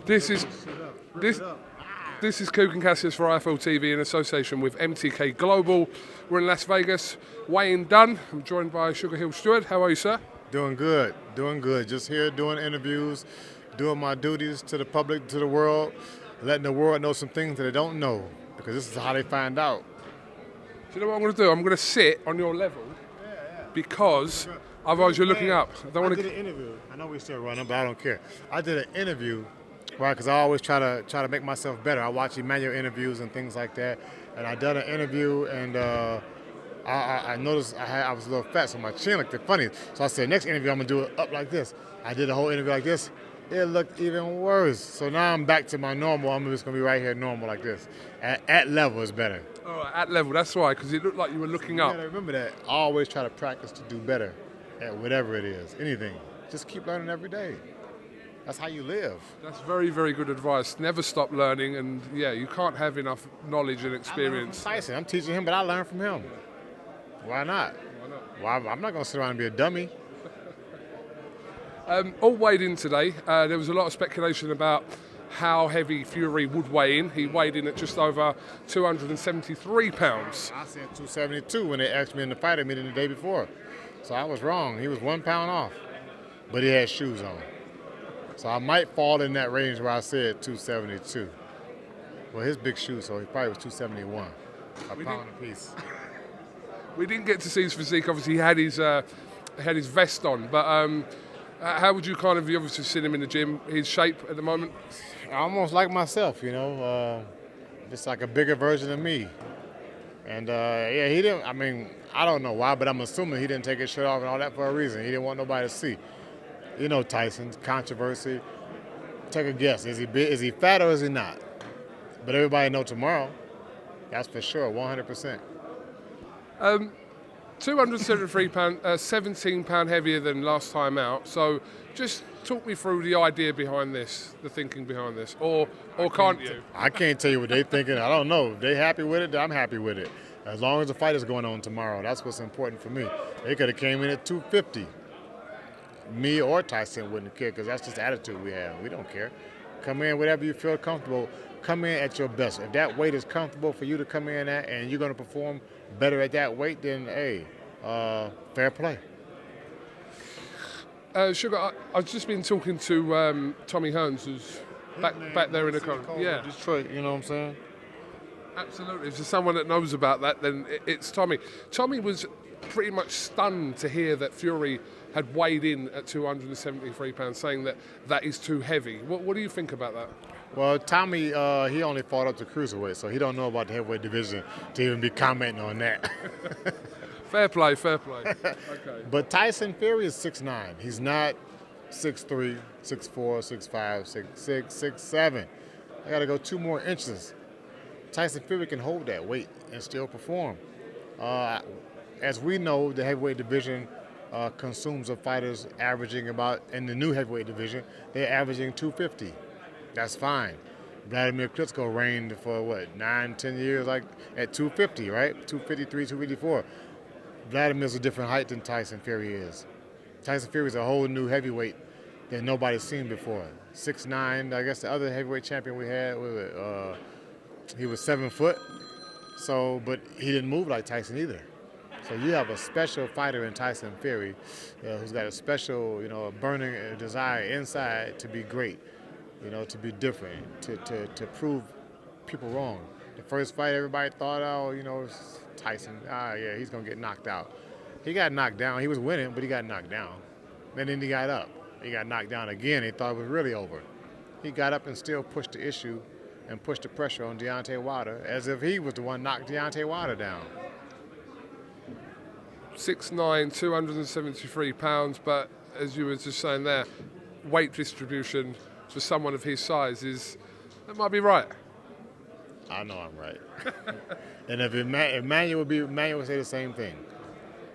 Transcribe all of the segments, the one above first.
This is this is KUGAN CASSIUS for IFL TV in association with MTK Global. We're in Las Vegas. Weighing done. I'm joined by Sugar Hill Stewart. How are you, sir? Doing good, doing good. Just here doing interviews, doing my duties to the public, to the world, letting the world know some things that they don't know, because this is how they find out. Do you know what I'm going to do? I'm going to sit on your level because otherwise you're looking up. I did an interview. I know we're still running, but I don't care. I did an interview, right? Because I always try to make myself better. I watch Emmanuel interviews and things like that, and I done an interview, and I noticed I was a little fat, so my chin looked funny. So I said, next interview I'm gonna do it up like this. I did a whole interview like this. It looked even worse. So now I'm back to my normal. I'm just gonna be right here normal like this. At level is better. All right, at level. That's why, because it looked like you were looking up. You gotta remember that. I always try to practice to do better at whatever it is, anything. Just keep learning every day. That's how you live. That's very, very good advice. Never stop learning, and yeah, you can't have enough knowledge and experience. I learned from Tyson. I'm teaching him, but I learned from him. Why not? Why not? I'm not going to sit around and be a dummy. All weighed in today. There was a lot of speculation about how heavy Fury would weigh in. He weighed in at just over 273 pounds. I said 272 when they asked me in the fighter meeting the day before. So I was wrong. He was 1 pound off, but he had shoes on. So I might fall in that range where I said 272. Well, his big shoes, so he probably was 271. A pound apiece. We didn't get to see his physique. Obviously, he had his vest on. But how would you kind of, you obviously seen him in the gym, his shape at the moment? Almost like myself, you know, just like a bigger version of me. And yeah, he didn't, I mean, I don't know why, but I'm assuming he didn't take his shirt off and all that for a reason. He didn't want nobody to see. You know, Tyson's controversy. Take a guess. Is he fat or is he not? But everybody know tomorrow. That's for sure, 100%. 273 pound, 17 pound heavier than last time out. So just talk me through the idea behind this, the thinking behind this, or can't you? I can't tell you what they thinking. I don't know. If they happy with it, I'm happy with it. As long as the fight is going on tomorrow, that's what's important for me. They could have came in at 250. Me or Tyson wouldn't care, because that's just the attitude we have. We don't care. Come in whatever you feel comfortable. Come in at your best. If that weight is comfortable for you to come in at and you're going to perform better at that weight, then, hey, fair play. Sugar, I've just been talking to Tommy Hearns, who's back there in the corner. Yeah, Detroit, you know what I'm saying? Absolutely. If there's someone that knows about that, then it's Tommy. Tommy was pretty much stunned to hear that Fury had weighed in at 273 pounds, saying that is too heavy. What do you think about that? Well, Tommy, he only fought up to cruiserweight, so he don't know about the heavyweight division to even be commenting on that. Fair play, fair play. Okay. But Tyson Fury is 6'9". He's not 6'3", 6'4", 6'5", 6'6", 6'7". I got to go 2 more inches. Tyson Fury can hold that weight and still perform. As we know, the heavyweight division consumes of fighters averaging about, in the new heavyweight division, they're averaging 250. That's fine. Vladimir Klitschko reigned for, what, 9-10 years, like at 250, right? 253, 254. Vladimir's a different height than Tyson Fury is. Tyson Fury is a whole new heavyweight that nobody's seen before. 6'9", I guess the other heavyweight champion we had, he was 7 foot. So, but he didn't move like Tyson either. So you have a special fighter in Tyson Fury who's got a special, you know, a burning desire inside to be great, you know, to be different, to prove people wrong. The first fight, everybody thought, oh, you know, Tyson, yeah, he's going to get knocked out. He got knocked down. He was winning, but he got knocked down. And then he got up. He got knocked down again. He thought it was really over. He got up and still pushed the issue and pushed the pressure on Deontay Wilder as if he was the one knocked Deontay Wilder down. 6'9", 273 pounds, but as you were just saying there, weight distribution for someone of his size that might be right. I know I'm right. And if Emmanuel would say the same thing.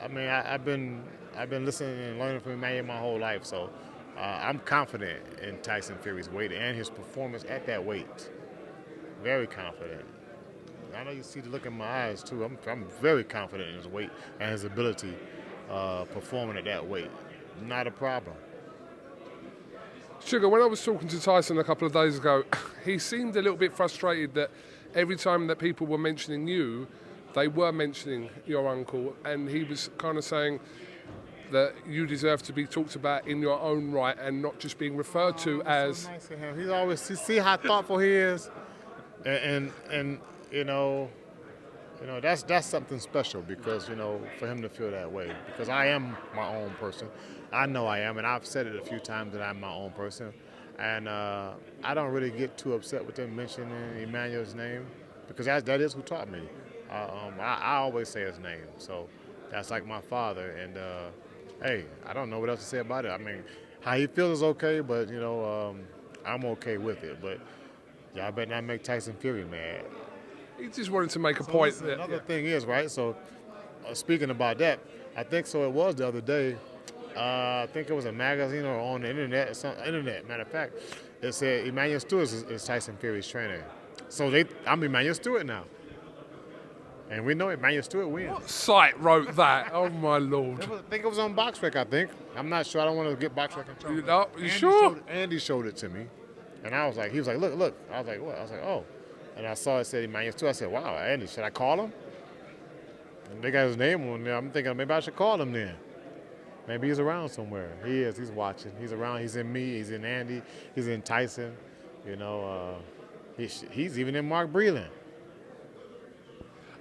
I mean, I've been listening and learning from Emmanuel my whole life, so I'm confident in Tyson Fury's weight and his performance at that weight. Very confident. I know you see the look in my eyes too. I'm very confident in his weight and his ability performing at that weight. Not a problem. Sugar, when I was talking to Tyson a couple of days ago, he seemed a little bit frustrated that every time that people were mentioning you, they were mentioning your uncle, and he was kind of saying that you deserve to be talked about in your own right and not just being referred to as. So nice of him. He's always, you see how thoughtful he is, and that's something special, because for him to feel that way, because I am my own person. I know I am, and I've said it a few times that I'm my own person, and I don't really get too upset with them mentioning Emmanuel's name, because that is who taught me. I always say his name, so that's like my father, and hey, I don't know what else to say about it. I mean, how he feels is okay, but I'm okay with it. But y'all better not make Tyson Fury mad. He just wanted to make a point. Listen, another thing is, right, so speaking about that, I think so it was the other day, I think it was a magazine or on the internet, matter of fact, it said Emmanuel Stewart is Tyson Fury's trainer. So I'm Emmanuel Stewart now. And we know Emmanuel Stewart wins. What site wrote that? Oh, my Lord. I think it was on BoxRec, I think. I'm not sure. I don't want to get BoxRec in trouble. No, you sure? Andy showed it to me. And I was like, he was like, look. I was like, what? I was like, oh. And I saw it said Emmanuel Stewart. I said, wow, Andy, should I call him? And they got his name on there. I'm thinking maybe I should call him then. Maybe he's around somewhere. He is. He's watching. He's around. He's in me. He's in Andy. He's in Tyson. He's even in Mark Breland.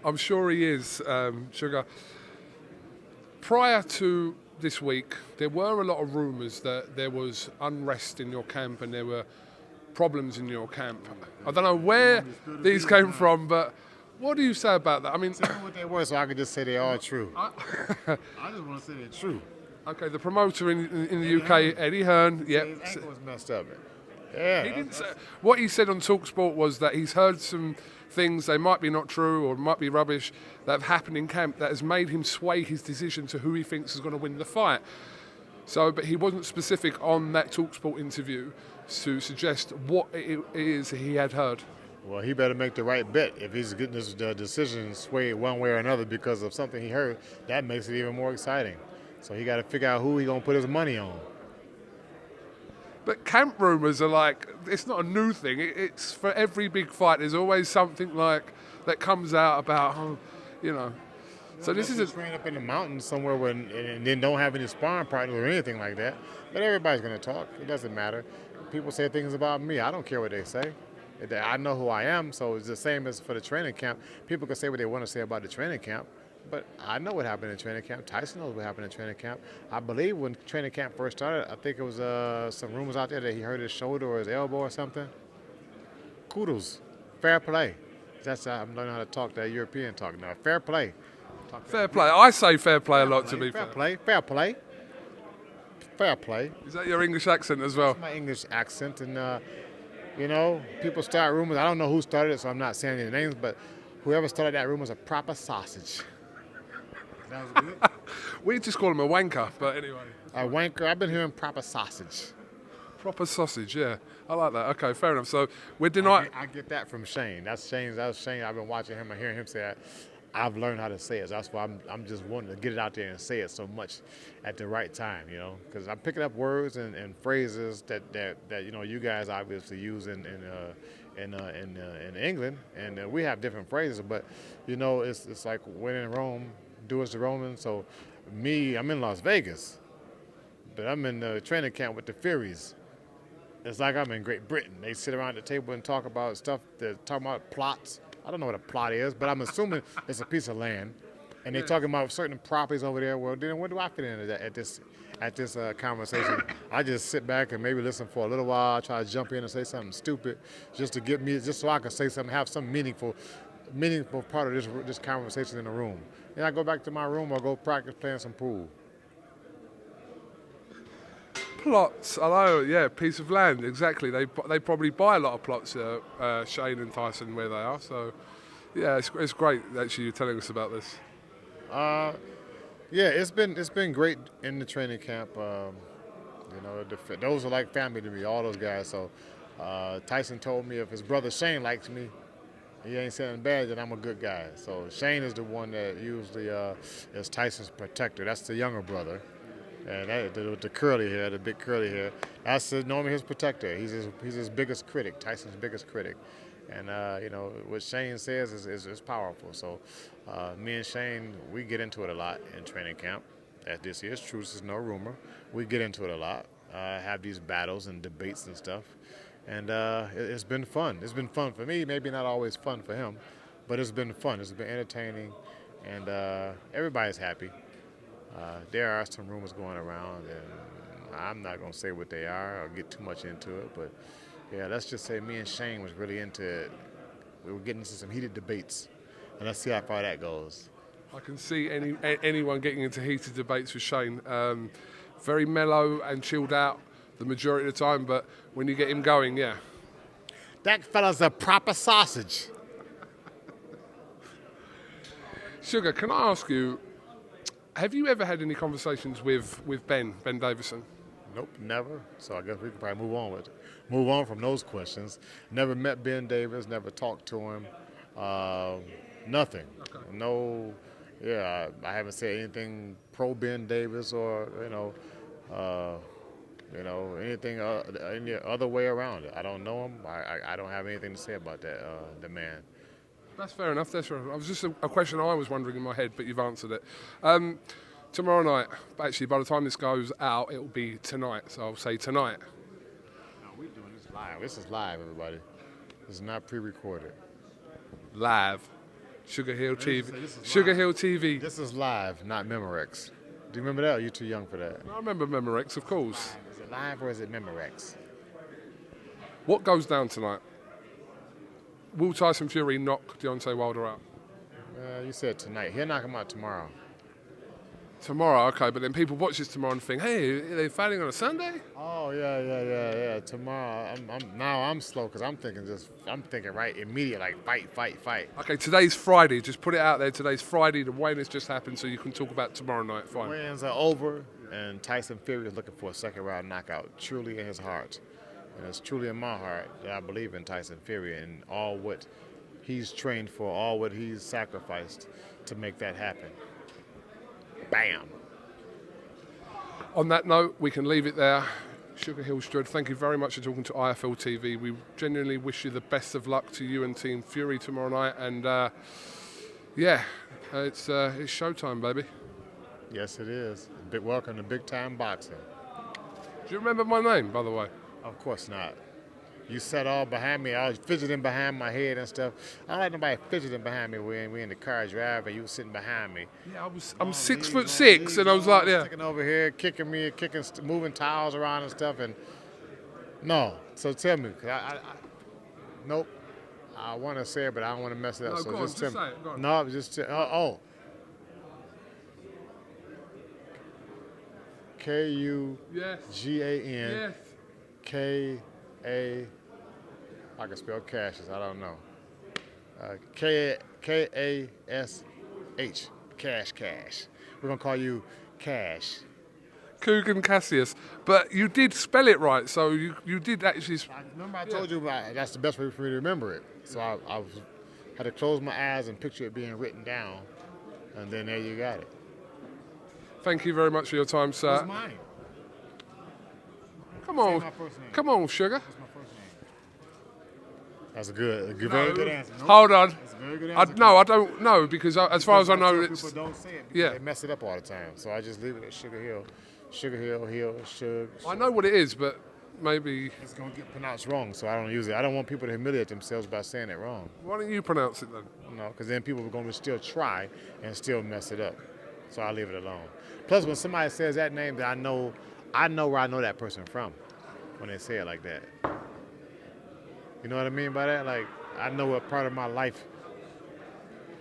I'm sure he is, Sugar. Prior to this week, there were a lot of rumours that there was unrest in your camp and there were problems in your camp. I don't know where these came from, but what do you say about that? I mean, tell me what they were so I could just say they are true. I just want to say they're true. Okay, the promoter in the UK, Eddie Hearn, yep. His ankle was messed up. Yeah. He didn't say, what he said on TalkSport was that he's heard some things, they might be not true or might be rubbish, that have happened in camp that has made him sway his decision to who he thinks is going to win the fight. So, but he wasn't specific on that TalkSport interview to suggest what it is he had heard. Well, he better make the right bet if he's getting his decision swayed one way or another because of something he heard. That makes it even more exciting. So he got to figure out who he's going to put his money on. But camp rumours are like, it's not a new thing. It's for every big fight. There's always something like that comes out about, So this is train up in the mountains somewhere and then don't have any sparring partners or anything like that. But everybody's going to talk. It doesn't matter. People say things about me. I don't care what they say. I know who I am, so it's the same as for the training camp. People can say what they want to say about the training camp, but I know what happened in training camp. Tyson knows what happened in training camp. I believe when training camp first started, I think it was some rumors out there that he hurt his shoulder or his elbow or something. Kudos. Fair play. I'm learning how to talk that European talk now. Fair play. Fair play. I say fair play a lot, to be fair. Fair play. Fair play. Is that your English accent as well? That's my English accent, and people start rumors. I don't know who started it, so I'm not saying any names, but whoever started that rumor was a proper sausage. That was good. We just call him a wanker, but anyway. A wanker. I've been hearing proper sausage. Proper sausage, yeah. I like that. Okay, fair enough. So we're denying. I get that from Shane. That was Shane. I've been watching him and hearing him say that. I've learned how to say it. So that's why I'm just wanting to get it out there and say it so much at the right time, because I'm picking up words and phrases that you guys obviously use in England, and we have different phrases. But it's like when in Rome, do as the Romans. So I'm in Las Vegas, but I'm in the training camp with the Furies. It's like I'm in Great Britain. They sit around the table and talk about stuff. They're talking about plots. I don't know what a plot is, but I'm assuming it's a piece of land. And they're talking about certain properties over there. Well, then where do I fit into that at this conversation? I just sit back and maybe listen for a little while. I try to jump in and say something stupid just so I can say something, have some meaningful part of this conversation in the room. Then I go back to my room or go practice playing some pool. Plots, I know, yeah, piece of land, exactly. They probably buy a lot of plots, Shane and Tyson, where they are. So, yeah, it's great actually you're telling us about this. Yeah, it's been great in the training camp. Those are like family to me, all those guys. So, Tyson told me if his brother Shane likes me, he ain't saying bad, then I'm a good guy. So Shane is the one that usually is Tyson's protector. That's the younger brother. And with the curly hair, the big curly hair, that's normally his protector. He's his biggest critic, Tyson's biggest critic. And, what Shane says is powerful. So me and Shane, we get into it a lot in training camp. This is true. This is no rumor. We get into it a lot, have these battles and debates and stuff. And it's been fun. It's been fun for me, maybe not always fun for him, but it's been fun. It's been entertaining, and everybody's happy. There are some rumors going around, and I'm not going to say what they are or get too much into it, but yeah, let's just say me and Shane was really into it. We were getting into some heated debates, and let's see how far that goes. I can see anyone getting into heated debates with Shane. Very mellow and chilled out the majority of the time, but when you get him going, yeah. That fella's a proper sausage. Sugar, can I ask you, have you ever had any conversations with Ben Davison? Nope, never. So I guess we can probably move on from those questions. Never met Ben Davis, never talked to him. Nothing. Okay. No. Yeah, I haven't said anything pro Ben Davis or anything any other way around it. I don't know him. I don't have anything to say about that. The man. That's fair enough. That's fair enough. It was just a question I was wondering in my head, but you've answered it. Tomorrow night, actually, by the time this goes out, it will be tonight. So I'll say tonight. No, we're doing this live. This is live, everybody. This is not pre-recorded. Live. Sugar Hill TV. Sugar Hill TV. This is live, not Memorex. Do you remember that? Or are you too young for that? I remember Memorex, of course. Is it live or is it Memorex? What goes down tonight? Will Tyson Fury knock Deontay Wilder out? You said tonight. He'll knock him out tomorrow. Tomorrow, okay, but then people watch this tomorrow and think, hey, are they fighting on a Sunday? Oh, yeah. Tomorrow, I'm slow because I'm thinking right immediate, like fight. Okay, today's Friday. Just put it out there. Today's Friday. The weigh-in's just happened, so you can talk about tomorrow night. Fine. Weigh-ins are over, and Tyson Fury is looking for a second-round knockout, truly in his heart. And it's truly in my heart that I believe in Tyson Fury and all what he's trained for, all what he's sacrificed to make that happen. Bam. On that note, we can leave it there. Sugar Hill Strud, thank you very much for talking to IFL TV. We genuinely wish you the best of luck to you and Team Fury tomorrow night. And it's showtime, baby. Yes, it is. Big welcome to big time boxing. Do you remember my name, by the way? Of course not. You sat all behind me. I was fidgeting behind my head and stuff. I don't like nobody fidgeting behind me when we in the car driving. You were sitting behind me. Yeah, I'm 6'6", and I was like, yeah. Sticking over here, kicking me, moving towels around and stuff. And no. So tell me, nope. I want to say it, but I don't want to mess it up. No, so go on, just say it. Go on. No, just KUGAN. Yes. K-A, I can spell Cassius, I don't know. K-A-S-H, Cash. We're going to call you Cash. KUGAN CASSIUS. But you did spell it right, so you did actually... Remember I told you that's the best way for me to remember it. So I had to close my eyes and picture it being written down, and then there you got it. Thank you very much for your time, sir. What's mine? Come on. Say my first name. Come on, Sugar. What's my first name? That's very good answer. Nope. Hold on. That's a very good answer. No, I don't know, because as far as I know, it's... People don't say it because Yeah. they mess it up all the time. So I just leave it at Sugar Hill. Sugar Hill, Sugar. I know what it is, but maybe... It's going to get pronounced wrong, so I don't use it. I don't want people to humiliate themselves by saying it wrong. Why don't you pronounce it then? No, because then people are going to still try and still mess it up. So I leave it alone. Plus, when somebody says that name, that I know where I know that person from when they say it like that. You know what I mean by that? Like, I know what part of my life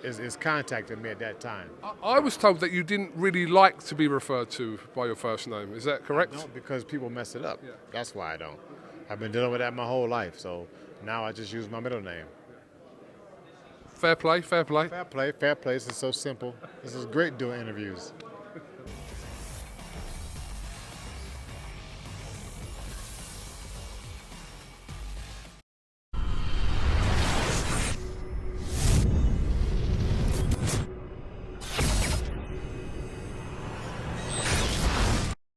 is contacting me at that time. I was told that you didn't really like to be referred to by your first name. Is that correct? No, because people mess it up. Yeah. That's why I don't. I've been dealing with that my whole life, so now I just use my middle name. Fair play, fair play. Fair play. This is so simple. This is great doing interviews.